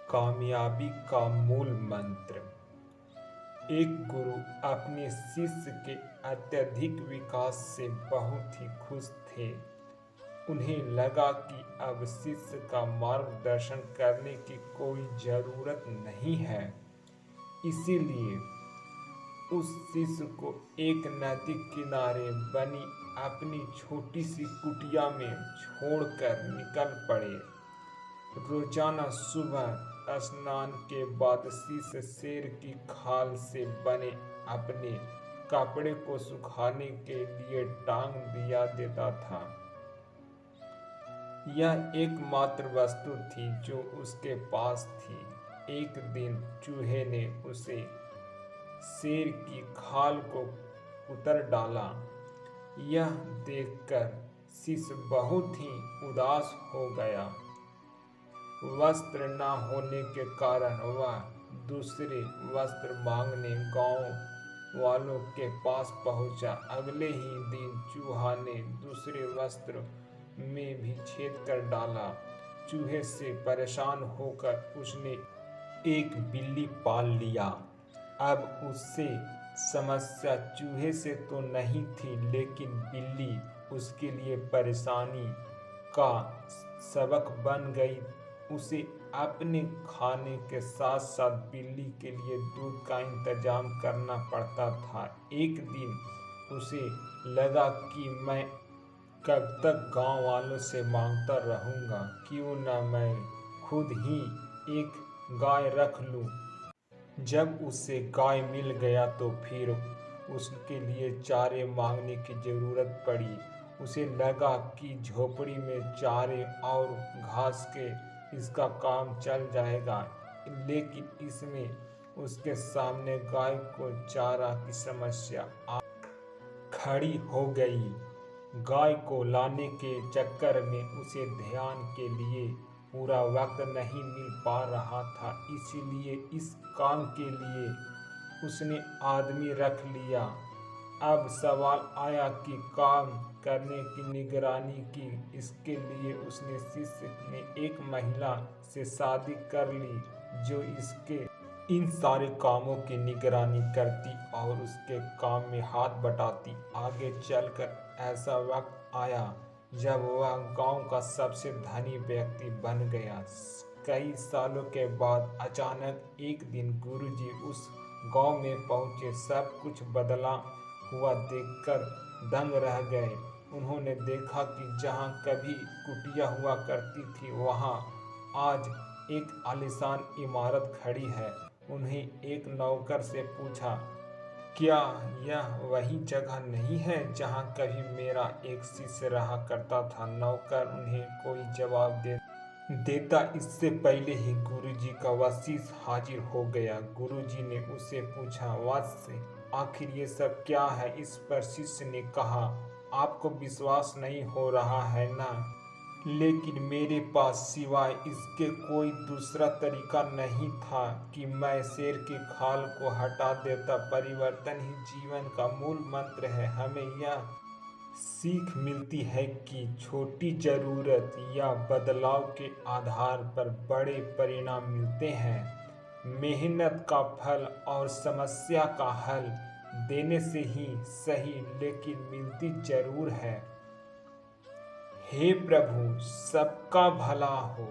कामयाबी का मूल मंत्र। एक गुरु अपने शिष्य के अत्यधिक विकास से बहुत ही खुश थे। उन्हें लगा कि अब शिष्य का मार्गदर्शन करने की कोई ज़रूरत नहीं है। इसीलिए उस शिष्य को एक नदी किनारे बनी अपनी छोटी सी कुटिया में छोड़कर निकल पड़े। रोजाना सुबह स्नान के बाद शिष्य शेर की खाल से बने अपने कपड़े को सुखाने के लिए टांग दिया देता था। यह एकमात्र वस्तु थी जो उसके पास थी। एक दिन चूहे ने उसे शेर की खाल को उतर डाला। यह देखकर शिष्य बहुत ही उदास हो गया। वस्त्र न होने के कारण वह दूसरे वस्त्र मांगने गांव वालों के पास पहुंचा। अगले ही दिन चूहा ने दूसरे वस्त्र में भी छेद कर डाला। चूहे से परेशान होकर उसने एक बिल्ली पाल लिया। अब उससे समस्या चूहे से तो नहीं थी, लेकिन बिल्ली उसके लिए परेशानी का सबक बन गई। उसे अपने खाने के साथ साथ बिल्ली के लिए दूध का इंतजाम करना पड़ता था। एक दिन उसे लगा कि मैं कब तक गांव वालों से मांगता रहूंगा, क्यों न मैं खुद ही एक गाय रख लूं। जब उसे गाय मिल गया तो फिर उसके लिए चारे मांगने की ज़रूरत पड़ी। उसे लगा कि झोपड़ी में चारे और घास के इसका काम चल जाएगा, लेकिन इसमें उसके सामने गाय को चारा की समस्या खड़ी हो गई। गाय को लाने के चक्कर में उसे ध्यान के लिए पूरा वक्त नहीं मिल पा रहा था। इसीलिए इस काम के लिए उसने आदमी रख लिया। अब सवाल आया कि काम करने की निगरानी की। इसके लिए उसने शिष्य ने एक महिला से शादी कर ली जो इसके इन सारे कामों की निगरानी करती और उसके काम में हाथ बटाती। आगे चलकर ऐसा वक्त आया जब वह गांव का सबसे धनी व्यक्ति बन गया। कई सालों के बाद अचानक एक दिन गुरुजी उस गांव में पहुंचे। सब कुछ बदला हुआ देखकर दंग रह गए। उन्होंने देखा कि जहां कभी कुटिया हुआ करती थी, वहां आज एक आलीशान इमारत खड़ी है। उन्हें एक नौकर से पूछा, क्या यह वही जगह नहीं है जहां कभी मेरा एक शिष्य रहा करता था? नौकर उन्हें कोई जवाब देता इससे पहले ही गुरुजी का वह शिष्य हाजिर हो गया। गुरुजी ने उससे पूछा, वत्स, आखिर ये सब क्या है? इस पर शिष्य ने कहा, आपको विश्वास नहीं हो रहा है ना? लेकिन मेरे पास सिवाय इसके कोई दूसरा तरीका नहीं था कि मैं शेर की खाल को हटा देता। परिवर्तन ही जीवन का मूल मंत्र है। हमें यह सीख मिलती है कि छोटी जरूरत या बदलाव के आधार पर बड़े परिणाम मिलते हैं। मेहनत का फल और समस्या का हल देने से ही सही, लेकिन मिलती जरूर है। हे प्रभु, सबका भला हो।